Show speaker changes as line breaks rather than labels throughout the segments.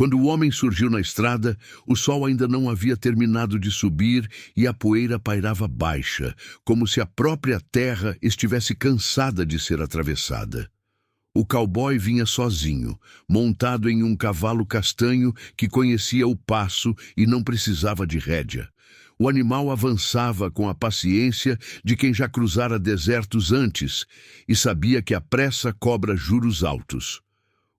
Quando o homem surgiu na estrada, o sol ainda não havia terminado de subir e a poeira pairava baixa, como se a própria terra estivesse cansada de ser atravessada. O cowboy vinha sozinho, montado em um cavalo castanho que conhecia o passo e não precisava de rédea. O animal avançava com a paciência de quem já cruzara desertos antes e sabia que a pressa cobra juros altos.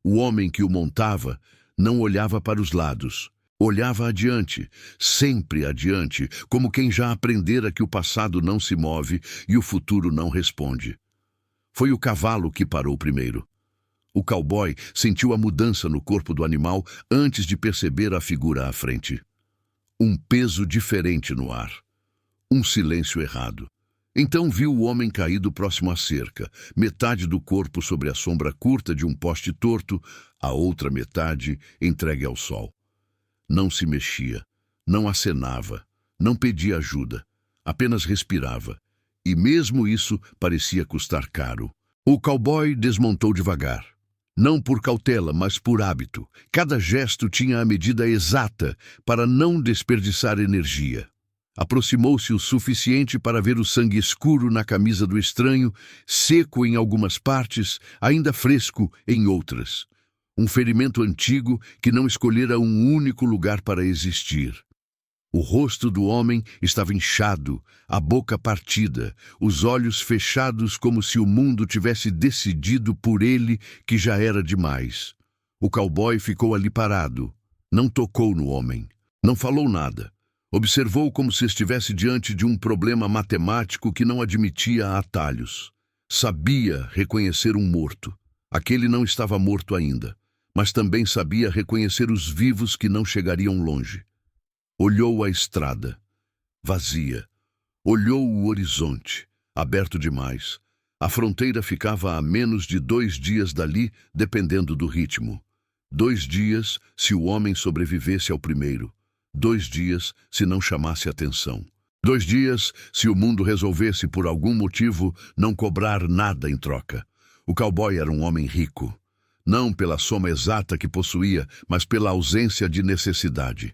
O homem que o montava não olhava para os lados. Olhava adiante, sempre adiante, como quem já aprendera que o passado não se move e o futuro não responde. Foi o cavalo que parou primeiro. O cowboy sentiu a mudança no corpo do animal antes de perceber a figura à frente. Um peso diferente no ar. Um silêncio errado. Então viu o homem caído próximo à cerca, metade do corpo sobre a sombra curta de um poste torto, a outra metade entregue ao sol. Não se mexia, não acenava, não pedia ajuda, apenas respirava. E mesmo isso parecia custar caro. O cowboy desmontou devagar. Não por cautela, mas por hábito. Cada gesto tinha a medida exata para não desperdiçar energia. Aproximou-se o suficiente para ver o sangue escuro na camisa do estranho, seco em algumas partes, ainda fresco em outras. Um ferimento antigo que não escolhera um único lugar para existir. O rosto do homem estava inchado, a boca partida, os olhos fechados como se o mundo tivesse decidido por ele que já era demais. O cowboy ficou ali parado. Não tocou no homem. Não falou nada. Observou como se estivesse diante de um problema matemático que não admitia atalhos. Sabia reconhecer um morto. Aquele não estava morto ainda, mas também sabia reconhecer os vivos que não chegariam longe. Olhou a estrada, vazia. Olhou o horizonte, aberto demais. A fronteira ficava a menos de 2 dias dali, dependendo do ritmo. 2 dias se o homem sobrevivesse ao primeiro. 2 dias se não chamasse atenção. 2 dias se o mundo resolvesse, por algum motivo, não cobrar nada em troca. O cowboy era um homem rico. Não pela soma exata que possuía, mas pela ausência de necessidade.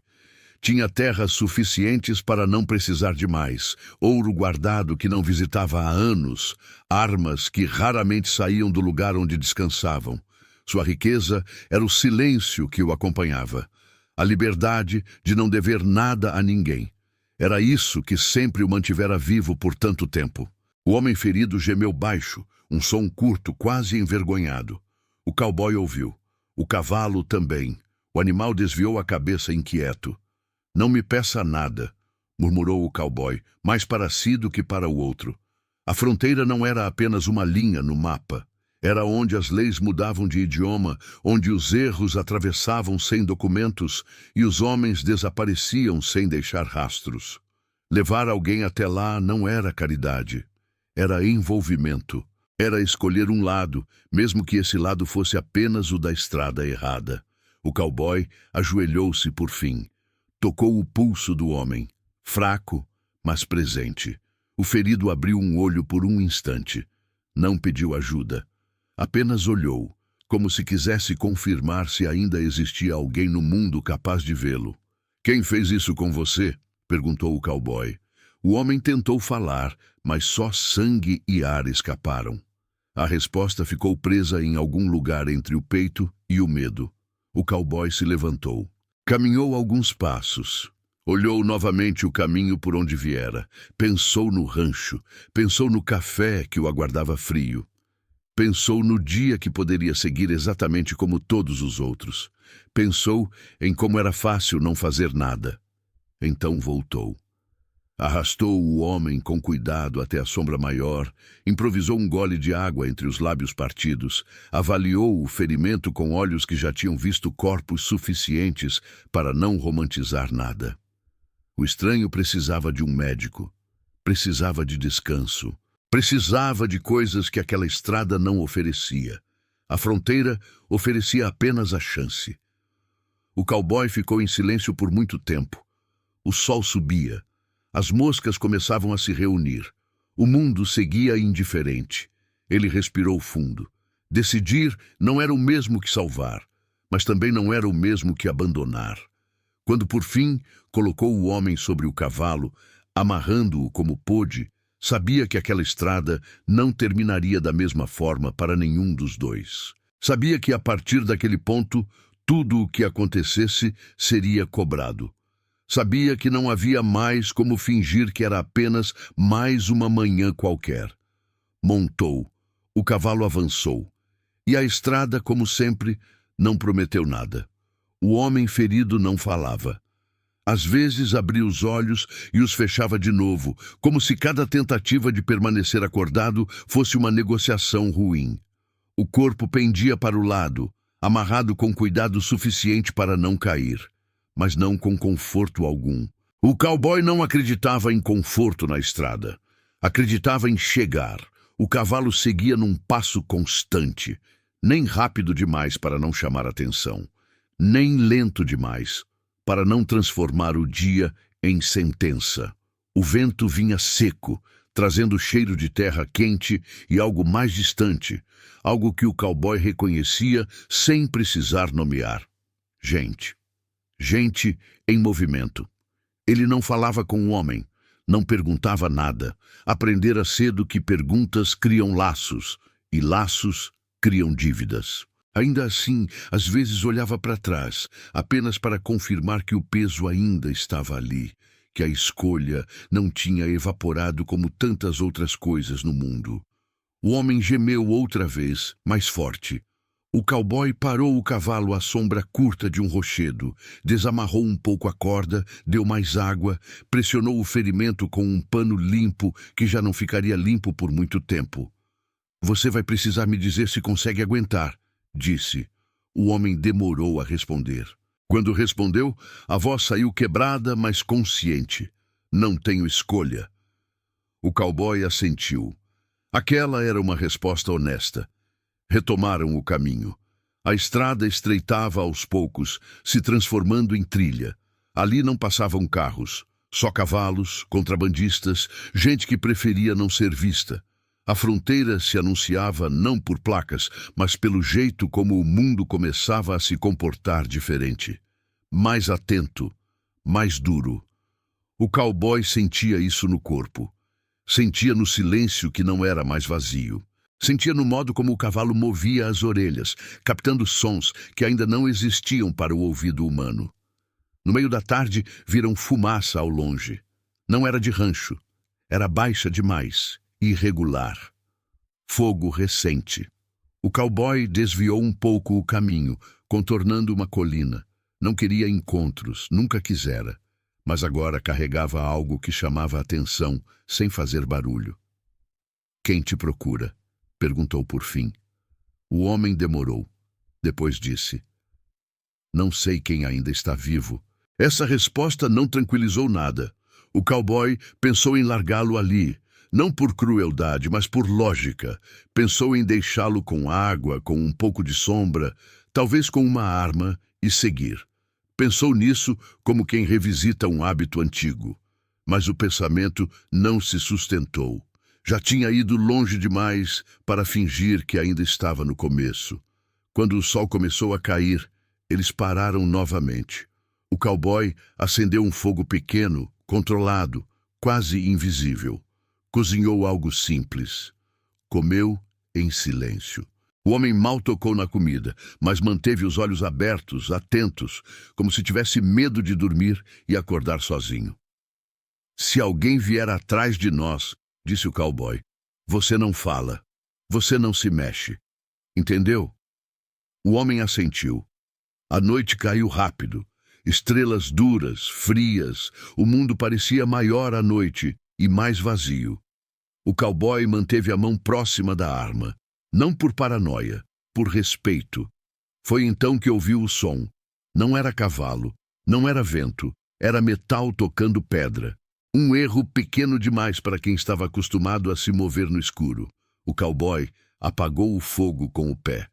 Tinha terras suficientes para não precisar de mais, ouro guardado que não visitava há anos, armas que raramente saíam do lugar onde descansavam. Sua riqueza era o silêncio que o acompanhava. A liberdade de não dever nada a ninguém. Era isso que sempre o mantivera vivo por tanto tempo. O homem ferido gemeu baixo, um som curto, quase envergonhado. O cowboy ouviu. O cavalo também. O animal desviou a cabeça inquieto. "Não me peça nada", murmurou o cowboy, mais para si do que para o outro. A fronteira não era apenas uma linha no mapa. Era onde as leis mudavam de idioma, onde os erros atravessavam sem documentos e os homens desapareciam sem deixar rastros. Levar alguém até lá não era caridade. Era envolvimento. Era escolher um lado, mesmo que esse lado fosse apenas o da estrada errada. O cowboy ajoelhou-se por fim. Tocou o pulso do homem. Fraco, mas presente. O ferido abriu um olho por um instante. Não pediu ajuda. Apenas olhou, como se quisesse confirmar se ainda existia alguém no mundo capaz de vê-lo. "Quem fez isso com você?" perguntou o cowboy. O homem tentou falar, mas só sangue e ar escaparam. A resposta ficou presa em algum lugar entre o peito e o medo. O cowboy se levantou. Caminhou alguns passos. Olhou novamente o caminho por onde viera. Pensou no rancho. Pensou no café que o aguardava frio. Pensou no dia que poderia seguir exatamente como todos os outros. Pensou em como era fácil não fazer nada. Então voltou. Arrastou o homem com cuidado até a sombra maior, improvisou um gole de água entre os lábios partidos, avaliou o ferimento com olhos que já tinham visto corpos suficientes para não romantizar nada. O estranho precisava de um médico, precisava de descanso, precisava de coisas que aquela estrada não oferecia. A fronteira oferecia apenas a chance. O cowboy ficou em silêncio por muito tempo. O sol subia. As moscas começavam a se reunir. O mundo seguia indiferente. Ele respirou fundo. Decidir não era o mesmo que salvar, mas também não era o mesmo que abandonar. Quando por fim colocou o homem sobre o cavalo, amarrando-o como pôde, sabia que aquela estrada não terminaria da mesma forma para nenhum dos dois. Sabia que a partir daquele ponto, tudo o que acontecesse seria cobrado. Sabia que não havia mais como fingir que era apenas mais uma manhã qualquer. Montou, o cavalo avançou, e a estrada, como sempre, não prometeu nada. O homem ferido não falava. Às vezes abria os olhos e os fechava de novo, como se cada tentativa de permanecer acordado fosse uma negociação ruim. O corpo pendia para o lado, amarrado com cuidado suficiente para não cair, mas não com conforto algum. O cowboy não acreditava em conforto na estrada. Acreditava em chegar. O cavalo seguia num passo constante, nem rápido demais para não chamar atenção, nem lento demais para não transformar o dia em sentença. O vento vinha seco, trazendo cheiro de terra quente e algo mais distante, algo que o cowboy reconhecia sem precisar nomear. Gente. Gente em movimento. Ele não falava com o homem, não perguntava nada. Aprendera cedo que perguntas criam laços, e laços criam dívidas. Ainda assim, às vezes olhava para trás, apenas para confirmar que o peso ainda estava ali, que a escolha não tinha evaporado como tantas outras coisas no mundo. O homem gemeu outra vez, mais forte. O cowboy parou o cavalo à sombra curta de um rochedo, desamarrou um pouco a corda, deu mais água, pressionou o ferimento com um pano limpo que já não ficaria limpo por muito tempo. "Você vai precisar me dizer se consegue aguentar", disse. O homem demorou a responder. Quando respondeu, a voz saiu quebrada, mas consciente. "Não tenho escolha." O cowboy assentiu. Aquela era uma resposta honesta. Retomaram o caminho. A estrada estreitava aos poucos, se transformando em trilha. Ali não passavam carros, só cavalos, contrabandistas, gente que preferia não ser vista. A fronteira se anunciava não por placas, mas pelo jeito como o mundo começava a se comportar diferente. Mais atento, mais duro. O cowboy sentia isso no corpo. Sentia no silêncio que não era mais vazio. Sentia no modo como o cavalo movia as orelhas, captando sons que ainda não existiam para o ouvido humano. No meio da tarde, viram fumaça ao longe. Não era de rancho. Era baixa demais, irregular. Fogo recente. O cowboy desviou um pouco o caminho, contornando uma colina. Não queria encontros, nunca quisera. Mas agora carregava algo que chamava a atenção, sem fazer barulho. "Quem te procura?" perguntou por fim. O homem demorou. Depois disse: "Não sei quem ainda está vivo." Essa resposta não tranquilizou nada. O cowboy pensou em largá-lo ali, não por crueldade, mas por lógica. Pensou em deixá-lo com água, com um pouco de sombra, talvez com uma arma, e seguir. Pensou nisso como quem revisita um hábito antigo. Mas o pensamento não se sustentou. Já tinha ido longe demais para fingir que ainda estava no começo. Quando o sol começou a cair, eles pararam novamente. O cowboy acendeu um fogo pequeno, controlado, quase invisível. Cozinhou algo simples. Comeu em silêncio. O homem mal tocou na comida, mas manteve os olhos abertos, atentos, como se tivesse medo de dormir e acordar sozinho. "Se alguém vier atrás de nós", disse o cowboy, "você não fala, você não se mexe. Entendeu?" O homem assentiu. A noite caiu rápido. Estrelas duras, frias, o mundo parecia maior à noite e mais vazio. O cowboy manteve a mão próxima da arma, não por paranoia, por respeito. Foi então que ouviu o som. Não era cavalo, não era vento, era metal tocando pedra. Um erro pequeno demais para quem estava acostumado a se mover no escuro. O cowboy apagou o fogo com o pé.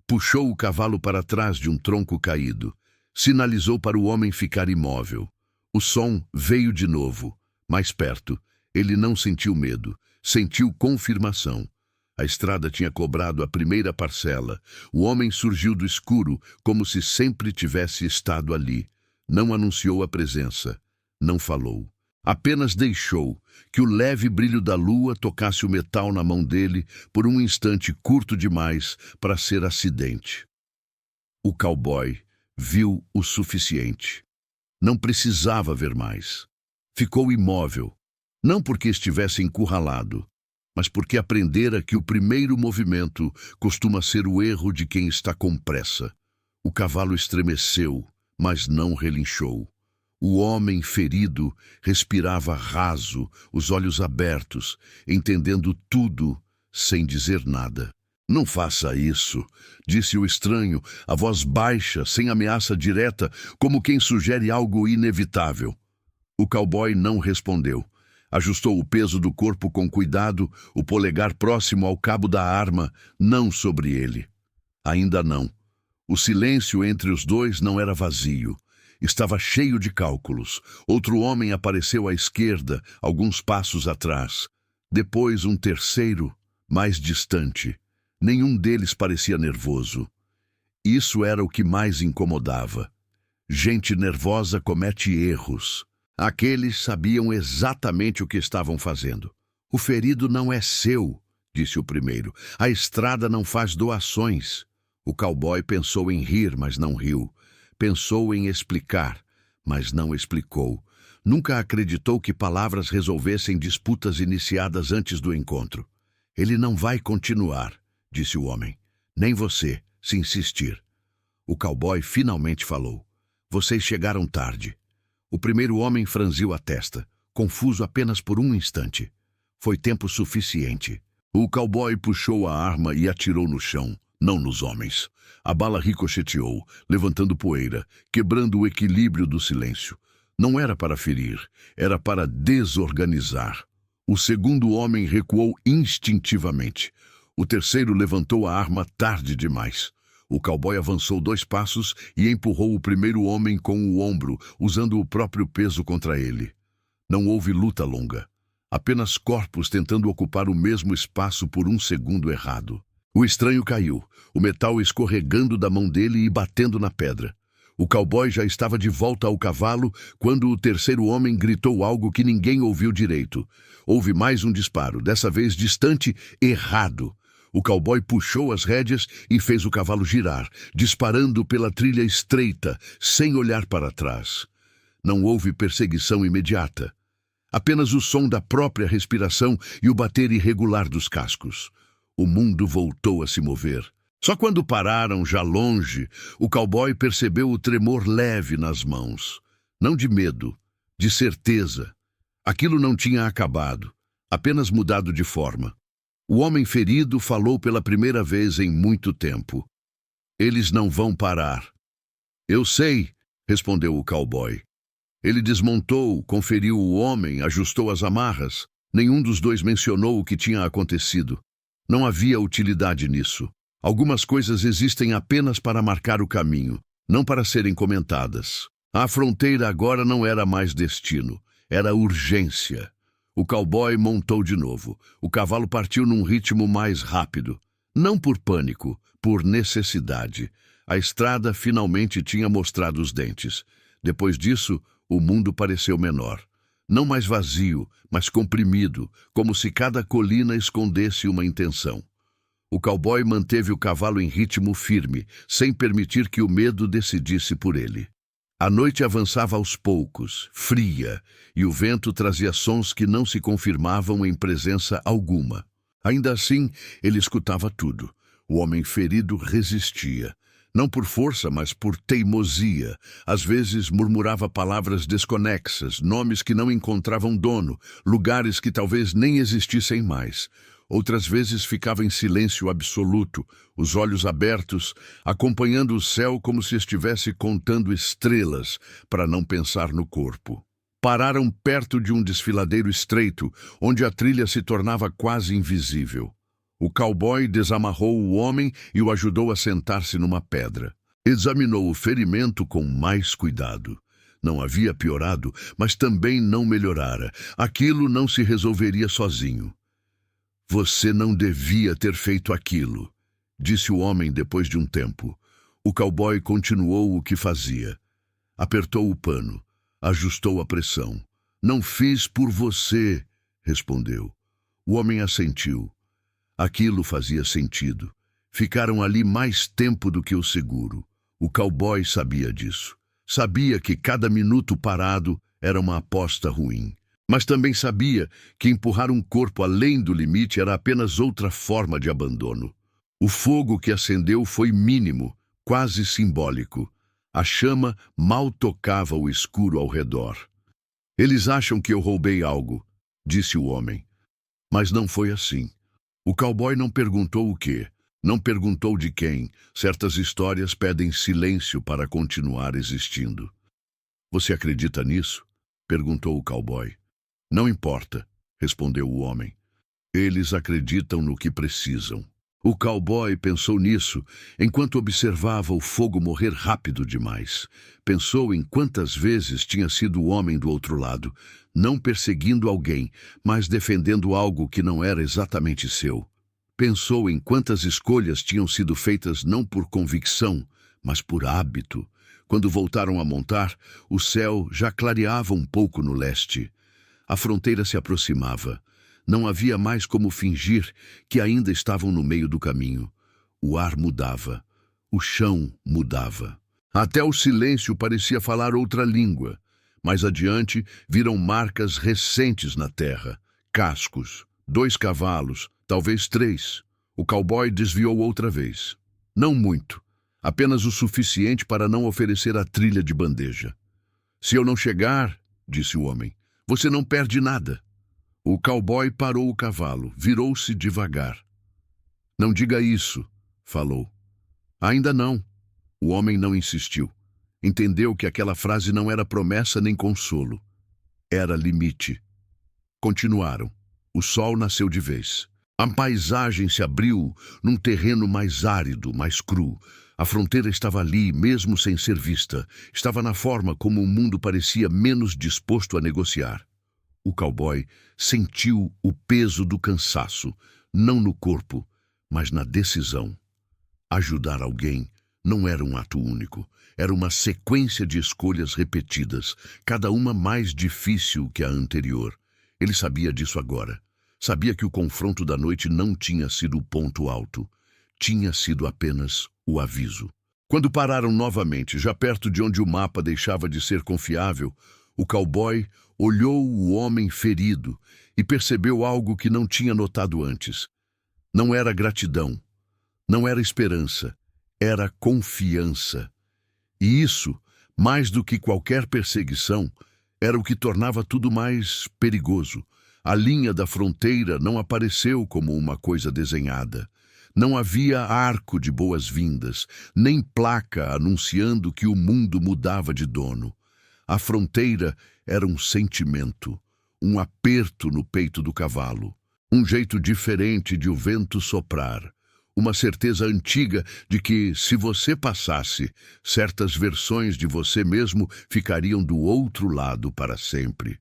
Puxou o cavalo para trás de um tronco caído. Sinalizou para o homem ficar imóvel. O som veio de novo, mais perto. Ele não sentiu medo, sentiu confirmação. A estrada tinha cobrado a primeira parcela. O homem surgiu do escuro, como se sempre tivesse estado ali. Não anunciou a presença. Não falou. Apenas deixou que o leve brilho da lua tocasse o metal na mão dele por um instante curto demais para ser acidente. O cowboy viu o suficiente. Não precisava ver mais. Ficou imóvel, não porque estivesse encurralado, mas porque aprendera que o primeiro movimento costuma ser o erro de quem está com pressa. O cavalo estremeceu, mas não relinchou. O homem ferido respirava raso, os olhos abertos, entendendo tudo sem dizer nada. Não faça isso, disse o estranho, a voz baixa, sem ameaça direta, como quem sugere algo inevitável. O cowboy não respondeu. Ajustou o peso do corpo com cuidado, o polegar próximo ao cabo da arma, não sobre ele. Ainda não. O silêncio entre os dois não era vazio. Estava cheio de cálculos. Outro homem apareceu à esquerda, alguns passos atrás. Depois um terceiro, mais distante. Nenhum deles parecia nervoso. Isso era o que mais incomodava. Gente nervosa comete erros. Aqueles sabiam exatamente o que estavam fazendo. O ferido não é seu, disse o primeiro. A estrada não faz doações. O cowboy pensou em rir, mas não riu. Pensou em explicar, mas não explicou. Nunca acreditou que palavras resolvessem disputas iniciadas antes do encontro. Ele não vai continuar, disse o homem. Nem você, se insistir. O cowboy finalmente falou. Vocês chegaram tarde. O primeiro homem franziu a testa, confuso apenas por um instante. Foi tempo suficiente. O cowboy puxou a arma e atirou no chão, não nos homens. A bala ricocheteou, levantando poeira, quebrando o equilíbrio do silêncio. Não era para ferir, era para desorganizar. O segundo homem recuou instintivamente. O terceiro levantou a arma tarde demais. O cowboy avançou 2 passos e empurrou o primeiro homem com o ombro, usando o próprio peso contra ele. Não houve luta longa. Apenas corpos tentando ocupar o mesmo espaço por um segundo errado. O estranho caiu, o metal escorregando da mão dele e batendo na pedra. O cowboy já estava de volta ao cavalo quando o terceiro homem gritou algo que ninguém ouviu direito. Houve mais um disparo, dessa vez distante, errado. O cowboy puxou as rédeas e fez o cavalo girar, disparando pela trilha estreita, sem olhar para trás. Não houve perseguição imediata. Apenas o som da própria respiração e o bater irregular dos cascos. O mundo voltou a se mover. Só quando pararam, já longe, o cowboy percebeu o tremor leve nas mãos. Não de medo, de certeza. Aquilo não tinha acabado, apenas mudado de forma. O homem ferido falou pela primeira vez em muito tempo. Eles não vão parar. Eu sei, respondeu o cowboy. Ele desmontou, conferiu o homem, ajustou as amarras. Nenhum dos dois mencionou o que tinha acontecido. Não havia utilidade nisso. Algumas coisas existem apenas para marcar o caminho, não para serem comentadas. A fronteira agora não era mais destino, era urgência. O cowboy montou de novo. O cavalo partiu num ritmo mais rápido. Não por pânico, por necessidade. A estrada finalmente tinha mostrado os dentes. Depois disso, o mundo pareceu menor. Não mais vazio, mas comprimido, como se cada colina escondesse uma intenção. O cowboy manteve o cavalo em ritmo firme, sem permitir que o medo decidisse por ele. A noite avançava aos poucos, fria, e o vento trazia sons que não se confirmavam em presença alguma. Ainda assim, ele escutava tudo. O homem ferido resistia. Não por força, mas por teimosia. Às vezes murmurava palavras desconexas, nomes que não encontravam dono, lugares que talvez nem existissem mais. Outras vezes ficava em silêncio absoluto, os olhos abertos, acompanhando o céu como se estivesse contando estrelas, para não pensar no corpo. Pararam perto de um desfiladeiro estreito, onde a trilha se tornava quase invisível. O cowboy desamarrou o homem e o ajudou a sentar-se numa pedra. Examinou o ferimento com mais cuidado. Não havia piorado, mas também não melhorara. Aquilo não se resolveria sozinho. Você não devia ter feito aquilo, disse o homem depois de um tempo. O cowboy continuou o que fazia. Apertou o pano, ajustou a pressão. Não fiz por você, respondeu. O homem assentiu. Aquilo fazia sentido. Ficaram ali mais tempo do que o seguro. O cowboy sabia disso. Sabia que cada minuto parado era uma aposta ruim. Mas também sabia que empurrar um corpo além do limite era apenas outra forma de abandono. O fogo que acendeu foi mínimo, quase simbólico. A chama mal tocava o escuro ao redor. Eles acham que eu roubei algo, disse o homem. Mas não foi assim. O cowboy não perguntou o quê, não perguntou de quem. Certas histórias pedem silêncio para continuar existindo. Você acredita nisso? Perguntou o cowboy. Não importa, respondeu o homem. Eles acreditam no que precisam. O cowboy pensou nisso enquanto observava o fogo morrer rápido demais. Pensou em quantas vezes tinha sido o homem do outro lado, não perseguindo alguém, mas defendendo algo que não era exatamente seu. Pensou em quantas escolhas tinham sido feitas não por convicção, mas por hábito. Quando voltaram a montar, o céu já clareava um pouco no leste. A fronteira se aproximava. Não havia mais como fingir que ainda estavam no meio do caminho. O ar mudava. O chão mudava. Até o silêncio parecia falar outra língua. Mais adiante, viram marcas recentes na terra. Cascos. 2 cavalos, talvez 3. O cowboy desviou outra vez. Não muito. Apenas o suficiente para não oferecer a trilha de bandeja. Se eu não chegar, disse o homem, você não perde nada. O cowboy parou o cavalo, virou-se devagar. Não diga isso, falou. Ainda não. O homem não insistiu. Entendeu que aquela frase não era promessa nem consolo. Era limite. Continuaram. O sol nasceu de vez. A paisagem se abriu num terreno mais árido, mais cru. A fronteira estava ali, mesmo sem ser vista. Estava na forma como o mundo parecia menos disposto a negociar. O cowboy sentiu o peso do cansaço, não no corpo, mas na decisão. Ajudar alguém não era um ato único. Era uma sequência de escolhas repetidas, cada uma mais difícil que a anterior. Ele sabia disso agora. Sabia que o confronto da noite não tinha sido o ponto alto. Tinha sido apenas o aviso. Quando pararam novamente, já perto de onde o mapa deixava de ser confiável, o cowboy olhou o homem ferido e percebeu algo que não tinha notado antes. Não era gratidão, não era esperança, era confiança. E isso, mais do que qualquer perseguição, era o que tornava tudo mais perigoso. A linha da fronteira não apareceu como uma coisa desenhada. Não havia arco de boas-vindas, nem placa anunciando que o mundo mudava de dono. A fronteira era um sentimento, um aperto no peito do cavalo, um jeito diferente de o vento soprar, uma certeza antiga de que, se você passasse, certas versões de você mesmo ficariam do outro lado para sempre.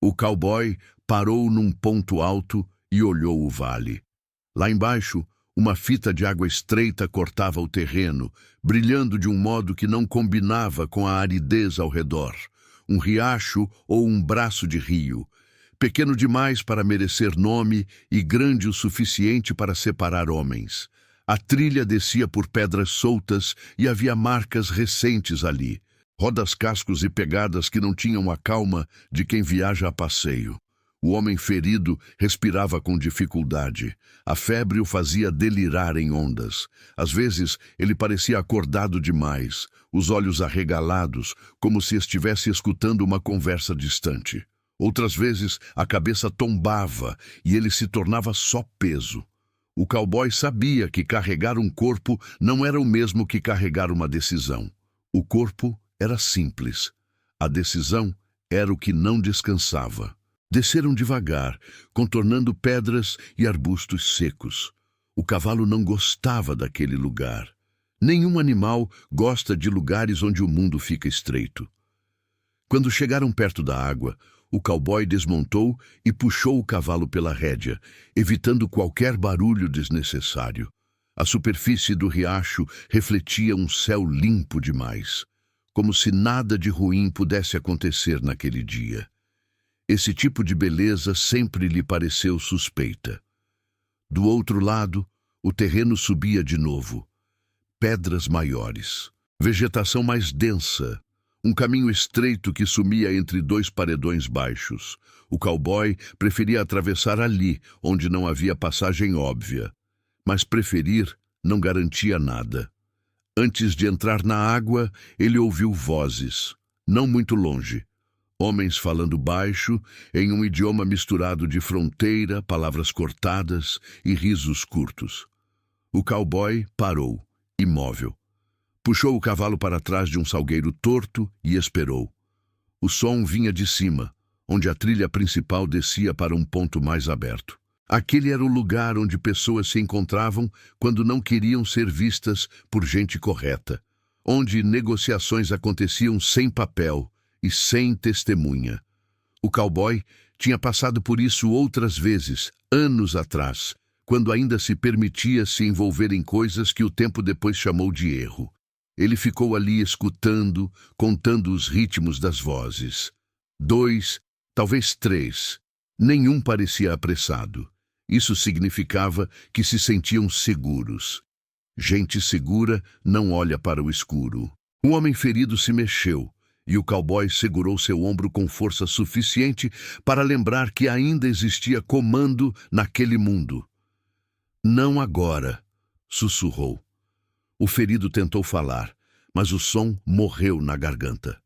O cowboy parou num ponto alto e olhou o vale. Lá embaixo, uma fita de água estreita cortava o terreno, brilhando de um modo que não combinava com a aridez ao redor. Um riacho ou um braço de rio, pequeno demais para merecer nome e grande o suficiente para separar homens. A trilha descia por pedras soltas e havia marcas recentes ali, rodas, cascos e pegadas que não tinham a calma de quem viaja a passeio. O homem ferido respirava com dificuldade. A febre o fazia delirar em ondas. Às vezes, ele parecia acordado demais, os olhos arregalados, como se estivesse escutando uma conversa distante. Outras vezes, a cabeça tombava e ele se tornava só peso. O cowboy sabia que carregar um corpo não era o mesmo que carregar uma decisão. O corpo era simples. A decisão era o que não descansava. Desceram devagar, contornando pedras e arbustos secos. O cavalo não gostava daquele lugar. Nenhum animal gosta de lugares onde o mundo fica estreito. Quando chegaram perto da água, O cowboy desmontou e puxou o cavalo pela rédea, evitando qualquer barulho desnecessário. A superfície do riacho refletia um céu limpo demais, como se nada de ruim pudesse acontecer naquele dia. Esse tipo de beleza sempre lhe pareceu suspeita. Do outro lado, o terreno subia de novo. Pedras maiores, vegetação mais densa, um caminho estreito que sumia entre dois paredões baixos. O cowboy preferia atravessar ali, onde não havia passagem óbvia. Mas preferir não garantia nada. Antes de entrar na água, ele ouviu vozes, não muito longe. Homens falando baixo, em um idioma misturado de fronteira, palavras cortadas e risos curtos. O cowboy parou, imóvel. Puxou o cavalo para trás de um salgueiro torto e esperou. O som vinha de cima, onde a trilha principal descia para um ponto mais aberto. Aquele era o lugar onde pessoas se encontravam quando não queriam ser vistas por gente correta, onde negociações aconteciam sem papel e sem testemunha. O cowboy tinha passado por isso outras vezes, anos atrás, quando ainda se permitia se envolver em coisas que o tempo depois chamou de erro. Ele ficou ali escutando, contando os ritmos das vozes. 2, talvez 3. Nenhum parecia apressado. Isso significava que se sentiam seguros. Gente segura não olha para o escuro. O homem ferido se mexeu, e o cowboy segurou seu ombro com força suficiente para lembrar que ainda existia comando naquele mundo. Não agora, sussurrou. O ferido tentou falar, mas o som morreu na garganta.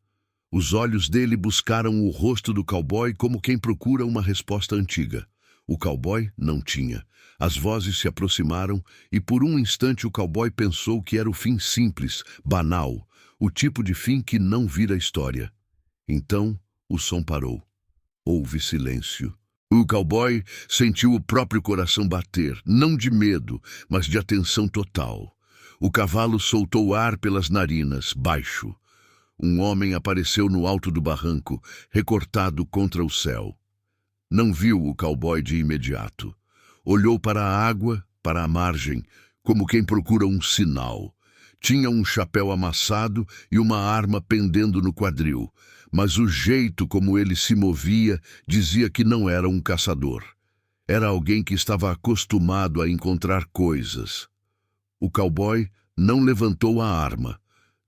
Os olhos dele buscaram o rosto do cowboy como quem procura uma resposta antiga. O cowboy não tinha. As vozes se aproximaram e por um instante o cowboy pensou que era o fim simples, banal, o tipo de fim que não vira história. Então, o som parou. Houve silêncio. O cowboy sentiu o próprio coração bater, não de medo, mas de atenção total. O cavalo soltou ar pelas narinas, baixo. Um homem apareceu no alto do barranco, recortado contra o céu. Não viu o cowboy de imediato. Olhou para a água, para a margem, como quem procura um sinal. Tinha um chapéu amassado e uma arma pendendo no quadril, mas o jeito como ele se movia dizia que não era um caçador. Era alguém que estava acostumado a encontrar coisas. O cowboy não levantou a arma.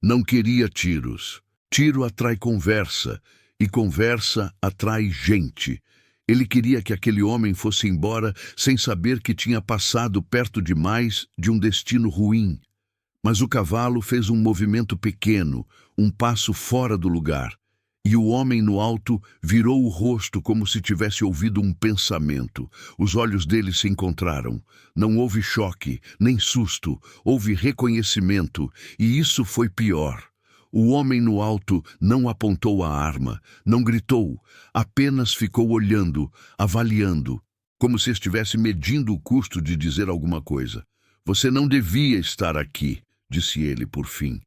Não queria tiros. Tiro atrai conversa, e conversa atrai gente. Ele queria que aquele homem fosse embora sem saber que tinha passado perto demais de um destino ruim. Mas o cavalo fez um movimento pequeno, um passo fora do lugar, e o homem no alto virou o rosto como se tivesse ouvido um pensamento. Os olhos dele se encontraram. Não houve choque, nem susto, houve reconhecimento, e isso foi pior. O homem no alto não apontou a arma, não gritou, apenas ficou olhando, avaliando, como se estivesse medindo o custo de dizer alguma coisa. Você não devia estar aqui, disse ele por fim.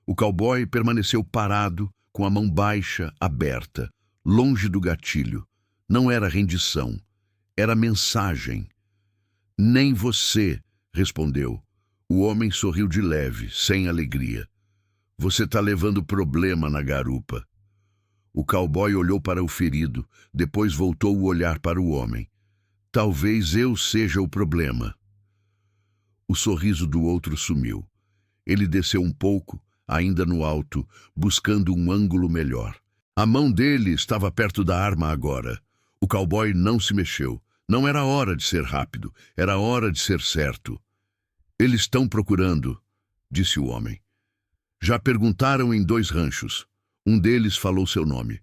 O cowboy permaneceu parado, com a mão baixa, aberta, longe do gatilho. Não era rendição, era mensagem. Nem você, respondeu. O homem sorriu de leve, sem alegria. Você está levando problema na garupa. O cowboy olhou para o ferido, depois voltou o olhar para o homem. Talvez eu seja o problema. O sorriso do outro sumiu. Ele desceu um pouco, ainda no alto, buscando um ângulo melhor. A mão dele estava perto da arma agora. O cowboy não se mexeu. Não era hora de ser rápido, era hora de ser certo. Eles estão procurando, disse o homem. Já perguntaram em 2 ranchos. Um deles falou seu nome.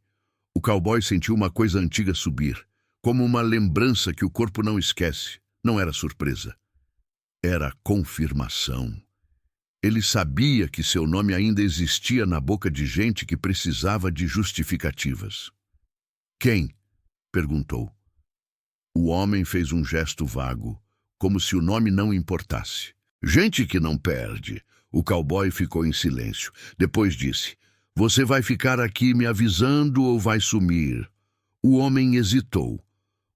O cowboy sentiu uma coisa antiga subir, como uma lembrança que o corpo não esquece. Não era surpresa. Era confirmação. Ele sabia que seu nome ainda existia na boca de gente que precisava de justificativas. Quem? Perguntou. O homem fez um gesto vago, como se o nome não importasse. Gente que não perde. O cowboy ficou em silêncio. Depois disse, você vai ficar aqui me avisando ou vai sumir? O homem hesitou.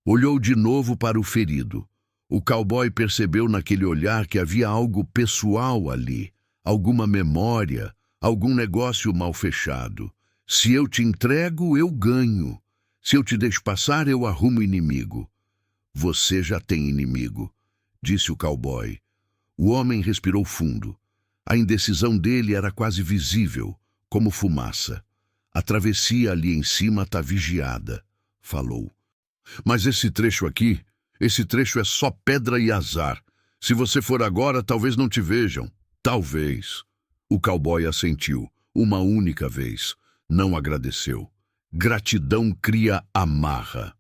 Olhou de novo para o ferido. O cowboy percebeu naquele olhar que havia algo pessoal ali, alguma memória, algum negócio mal fechado. Se eu te entrego, eu ganho. Se eu te deixo passar, eu arrumo inimigo. Você já tem inimigo, disse o cowboy. O homem respirou fundo. A indecisão dele era quase visível, como fumaça. A travessia ali em cima está vigiada, falou. Mas esse trecho aqui, esse trecho é só pedra e azar. Se você for agora, talvez não te vejam. Talvez. O cowboy assentiu, uma única vez. Não agradeceu. Gratidão cria amarra.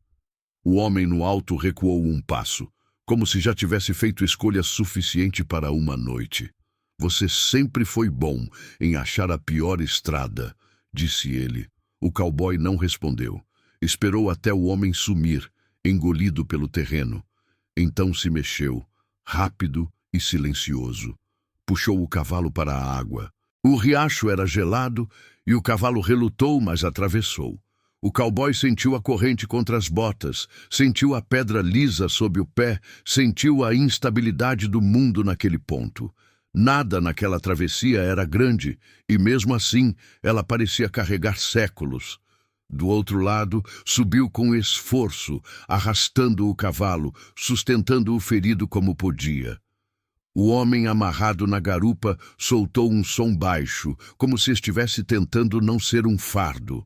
O homem no alto recuou um passo, como se já tivesse feito escolha suficiente para uma noite. Você sempre foi bom em achar a pior estrada, disse ele. O cowboy não respondeu. Esperou até o homem sumir, engolido pelo terreno. Então se mexeu, rápido e silencioso. Puxou o cavalo para a água. O riacho era gelado e o cavalo relutou, mas atravessou. O cowboy sentiu a corrente contra as botas, sentiu a pedra lisa sob o pé, sentiu a instabilidade do mundo naquele ponto. Nada naquela travessia era grande e, mesmo assim, ela parecia carregar séculos. Do outro lado, subiu com esforço, arrastando o cavalo, sustentando o ferido como podia. O homem amarrado na garupa soltou um som baixo, como se estivesse tentando não ser um fardo.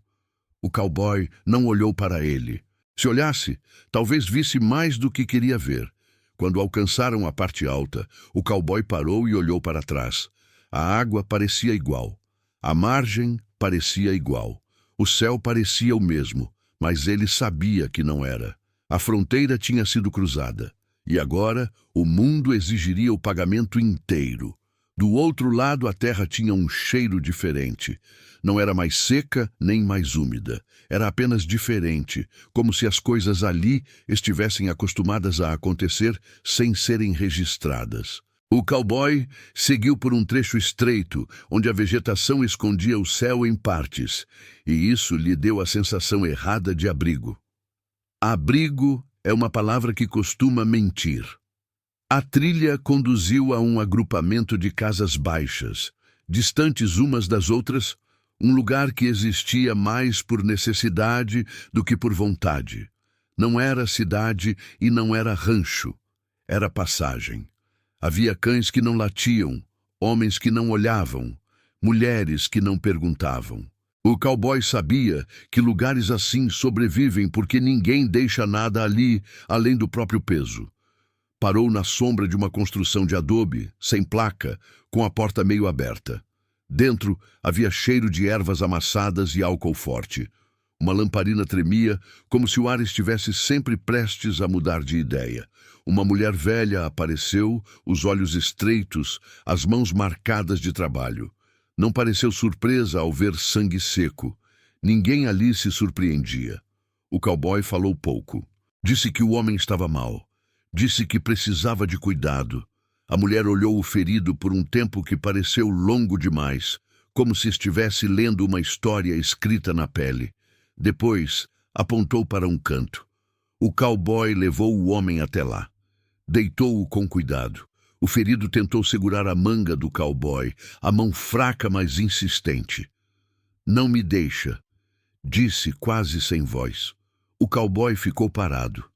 O cowboy não olhou para ele. Se olhasse, talvez visse mais do que queria ver. Quando alcançaram a parte alta, o cowboy parou e olhou para trás. A água parecia igual. A margem parecia igual. O céu parecia o mesmo, mas ele sabia que não era. A fronteira tinha sido cruzada. E agora, o mundo exigiria o pagamento inteiro. Do outro lado, a terra tinha um cheiro diferente. Não era mais seca nem mais úmida. Era apenas diferente, como se as coisas ali estivessem acostumadas a acontecer sem serem registradas. O cowboy seguiu por um trecho estreito, onde a vegetação escondia o céu em partes, e isso lhe deu a sensação errada de abrigo. Abrigo é uma palavra que costuma mentir. A trilha conduziu a um agrupamento de casas baixas, distantes umas das outras, um lugar que existia mais por necessidade do que por vontade. Não era cidade e não era rancho, era passagem. Havia cães que não latiam, homens que não olhavam, mulheres que não perguntavam. O cowboy sabia que lugares assim sobrevivem porque ninguém deixa nada ali além do próprio peso. Parou na sombra de uma construção de adobe, sem placa, com a porta meio aberta. Dentro havia cheiro de ervas amassadas e álcool forte. Uma lamparina tremia, como se o ar estivesse sempre prestes a mudar de ideia. Uma mulher velha apareceu, os olhos estreitos, as mãos marcadas de trabalho. Não pareceu surpresa ao ver sangue seco. Ninguém ali se surpreendia. O cowboy falou pouco. Disse que o homem estava mal. Disse que precisava de cuidado. A mulher olhou o ferido por um tempo que pareceu longo demais, como se estivesse lendo uma história escrita na pele. Depois, apontou para um canto. O cowboy levou o homem até lá. Deitou-o com cuidado. O ferido tentou segurar a manga do cowboy, a mão fraca, mas insistente. "Não me deixa", disse quase sem voz. O cowboy ficou parado.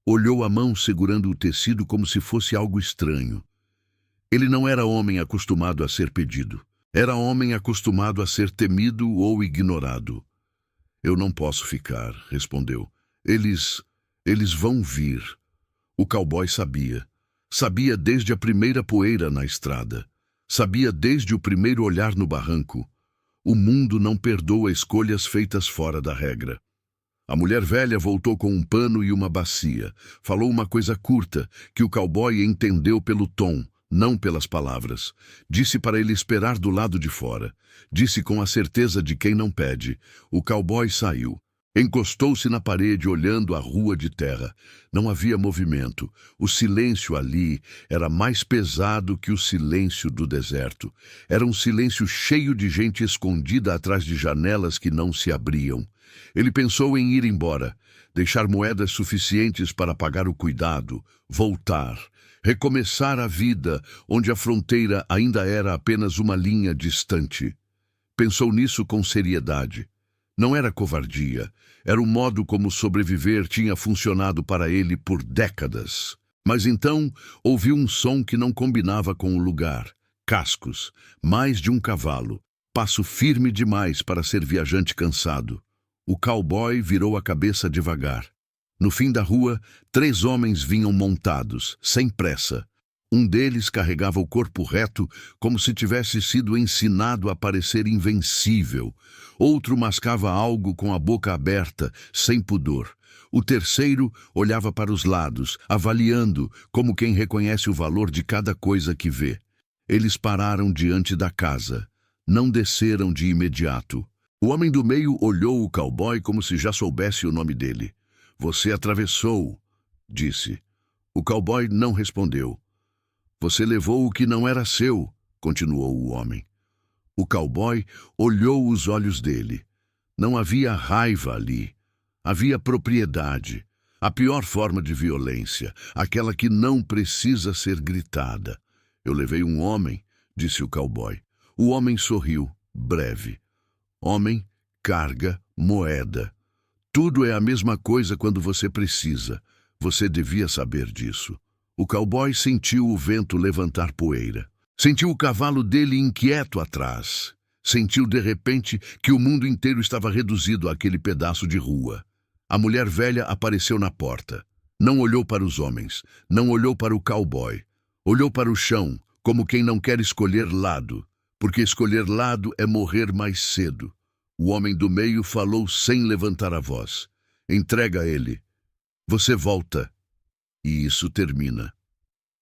Olhou a mão segurando o tecido como se fosse algo estranho. Ele não era homem acostumado a ser pedido. Era homem acostumado a ser temido ou ignorado. "Eu não posso ficar", respondeu. Eles vão vir." O cowboy sabia. Sabia desde a primeira poeira na estrada. Sabia desde o primeiro olhar no barranco. O mundo não perdoa escolhas feitas fora da regra. A mulher velha voltou com um pano e uma bacia. Falou uma coisa curta, que o cowboy entendeu pelo tom, não pelas palavras. Disse para ele esperar do lado de fora. Disse com a certeza de quem não pede. O cowboy saiu. Encostou-se na parede, olhando a rua de terra. Não havia movimento. O silêncio ali era mais pesado que o silêncio do deserto. Era um silêncio cheio de gente escondida atrás de janelas que não se abriam. Ele pensou em ir embora, deixar moedas suficientes para pagar o cuidado, voltar, recomeçar a vida onde a fronteira ainda era apenas uma linha distante. Pensou nisso com seriedade. Não era covardia, era o modo como sobreviver tinha funcionado para ele por décadas. Mas então ouviu um som que não combinava com o lugar. Cascos, mais de um cavalo, passo firme demais para ser viajante cansado. O cowboy virou a cabeça devagar. No fim da rua, 3 homens vinham montados, sem pressa. Um deles carregava o corpo reto, como se tivesse sido ensinado a parecer invencível. Outro mascava algo com a boca aberta, sem pudor. O terceiro olhava para os lados, avaliando, como quem reconhece o valor de cada coisa que vê. Eles pararam diante da casa. Não desceram de imediato. O homem do meio olhou o cowboy como se já soubesse o nome dele. "Você atravessou", disse. O cowboy não respondeu. "Você levou o que não era seu", continuou o homem. O cowboy olhou os olhos dele. Não havia raiva ali. Havia propriedade. A pior forma de violência, aquela que não precisa ser gritada. "Eu levei um homem", disse o cowboy. O homem sorriu, breve. "Homem, carga, moeda. Tudo é a mesma coisa quando você precisa. Você devia saber disso." O cowboy sentiu o vento levantar poeira. Sentiu o cavalo dele inquieto atrás. Sentiu de repente que o mundo inteiro estava reduzido àquele pedaço de rua. A mulher velha apareceu na porta. Não olhou para os homens, não olhou para o cowboy. Olhou para o chão, como quem não quer escolher lado, porque escolher lado é morrer mais cedo. O homem do meio falou sem levantar a voz. "Entrega ele. Você volta. E isso termina."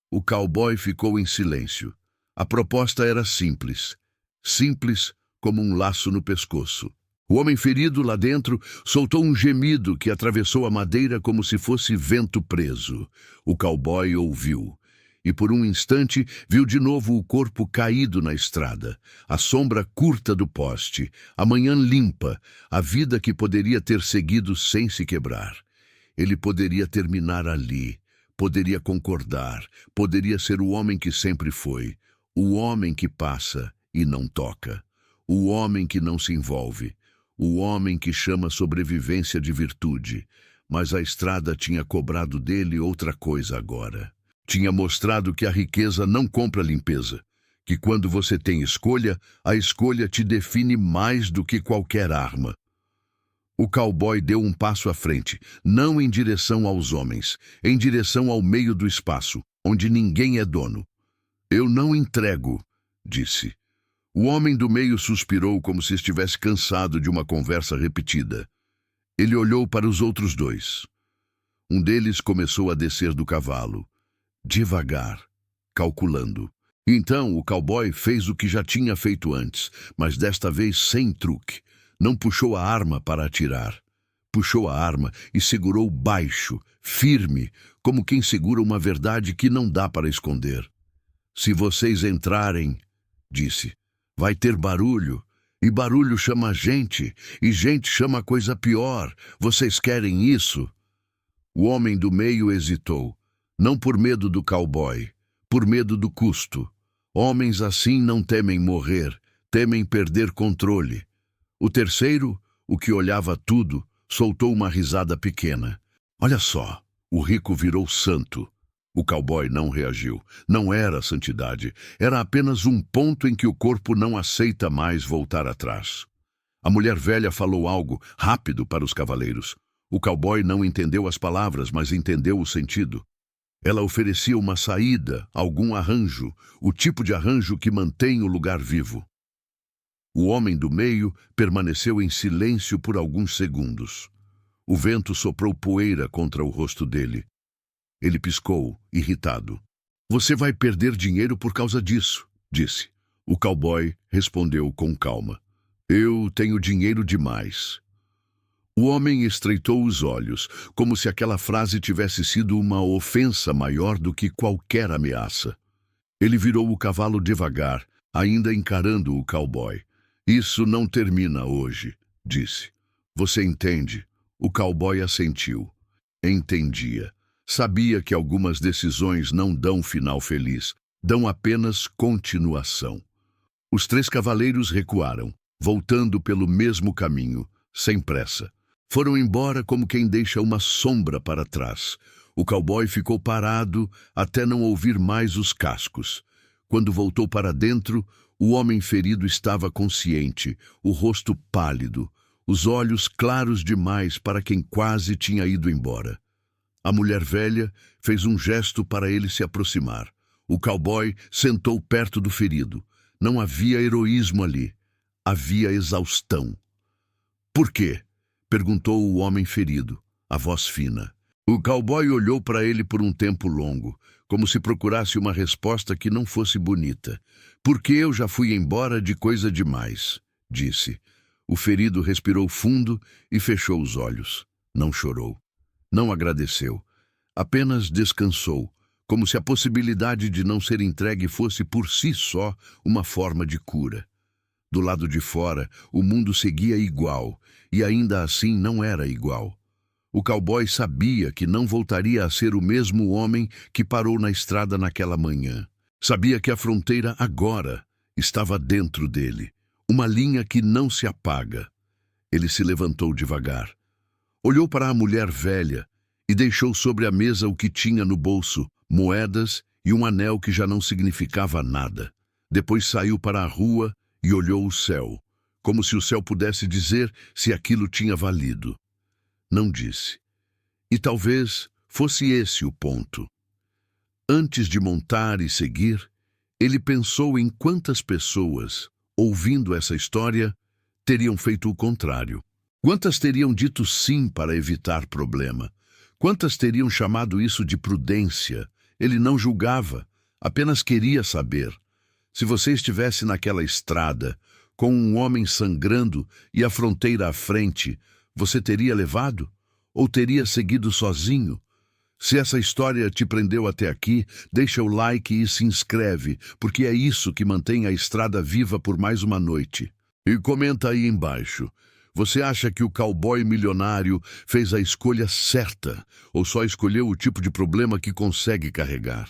O cowboy ficou em silêncio. A proposta era simples. Simples como um laço no pescoço. O homem ferido lá dentro soltou um gemido que atravessou a madeira como se fosse vento preso. O cowboy ouviu. E por um instante viu de novo o corpo caído na estrada, a sombra curta do poste, a manhã limpa, a vida que poderia ter seguido sem se quebrar. Ele poderia terminar ali. Poderia concordar, poderia ser o homem que sempre foi, o homem que passa e não toca, o homem que não se envolve, o homem que chama sobrevivência de virtude. Mas a estrada tinha cobrado dele outra coisa agora. Tinha mostrado que a riqueza não compra limpeza, que quando você tem escolha, a escolha te define mais do que qualquer arma. O cowboy deu um passo à frente, não em direção aos homens, em direção ao meio do espaço, onde ninguém é dono. "Eu não entrego", disse. O homem do meio suspirou como se estivesse cansado de uma conversa repetida. Ele olhou para os outros 2. Um deles começou a descer do cavalo, devagar, calculando. Então o cowboy fez o que já tinha feito antes, mas desta vez sem truque. Não puxou a arma para atirar. Puxou a arma e segurou baixo, firme, como quem segura uma verdade que não dá para esconder. "Se vocês entrarem", disse, "vai ter barulho, e barulho chama gente, e gente chama coisa pior. Vocês querem isso?" O homem do meio hesitou, não por medo do cowboy, por medo do custo. Homens assim não temem morrer, temem perder controle. O terceiro, o que olhava tudo, soltou uma risada pequena. "Olha só", o rico virou santo. O cowboy não reagiu. Não era santidade, era apenas um ponto em que o corpo não aceita mais voltar atrás. A mulher velha falou algo rápido para os cavaleiros. O cowboy não entendeu as palavras, mas entendeu o sentido. Ela oferecia uma saída, algum arranjo, o tipo de arranjo que mantém o lugar vivo. O homem do meio permaneceu em silêncio por alguns segundos. O vento soprou poeira contra o rosto dele. Ele piscou, irritado. "Você vai perder dinheiro por causa disso", disse. O cowboy respondeu com calma. "Eu tenho dinheiro demais." O homem estreitou os olhos, como se aquela frase tivesse sido uma ofensa maior do que qualquer ameaça. Ele virou o cavalo devagar, ainda encarando o cowboy. Isso não termina hoje, disse. Você entende? O cowboy assentiu. Entendia. Sabia que algumas decisões não dão final feliz, dão apenas continuação. Os 3 cavaleiros recuaram, voltando pelo mesmo caminho, sem pressa. Foram embora como quem deixa uma sombra para trás. O cowboy ficou parado até não ouvir mais os cascos. Quando voltou para dentro, o homem ferido estava consciente, o rosto pálido, os olhos claros demais para quem quase tinha ido embora. A mulher velha fez um gesto para ele se aproximar. O cowboy sentou perto do ferido. Não havia heroísmo ali. Havia exaustão. Por quê? Perguntou o homem ferido, a voz fina. O cowboy olhou para ele por um tempo longo, como se procurasse uma resposta que não fosse bonita. Porque eu já fui embora de coisa demais, disse. O ferido respirou fundo e fechou os olhos. Não chorou. Não agradeceu. Apenas descansou, como se a possibilidade de não ser entregue fosse por si só uma forma de cura. Do lado de fora, o mundo seguia igual, e ainda assim não era igual. O cowboy sabia que não voltaria a ser o mesmo homem que parou na estrada naquela manhã. Sabia que a fronteira agora estava dentro dele, uma linha que não se apaga. Ele se levantou devagar. Olhou para a mulher velha e deixou sobre a mesa o que tinha no bolso, moedas e um anel que já não significava nada. Depois saiu para a rua e olhou o céu, como se o céu pudesse dizer se aquilo tinha valido. Não disse. E talvez fosse esse o ponto. Antes de montar e seguir, ele pensou em quantas pessoas, ouvindo essa história, teriam feito o contrário. Quantas teriam dito sim para evitar problema? Quantas teriam chamado isso de prudência? Ele não julgava, apenas queria saber. Se você estivesse naquela estrada, com um homem sangrando e a fronteira à frente, você teria levado? Ou teria seguido sozinho? Se essa história te prendeu até aqui, deixa o like e se inscreve, porque é isso que mantém a estrada viva por mais uma noite. E comenta aí embaixo. Você acha que o cowboy milionário fez a escolha certa ou só escolheu o tipo de problema que consegue carregar?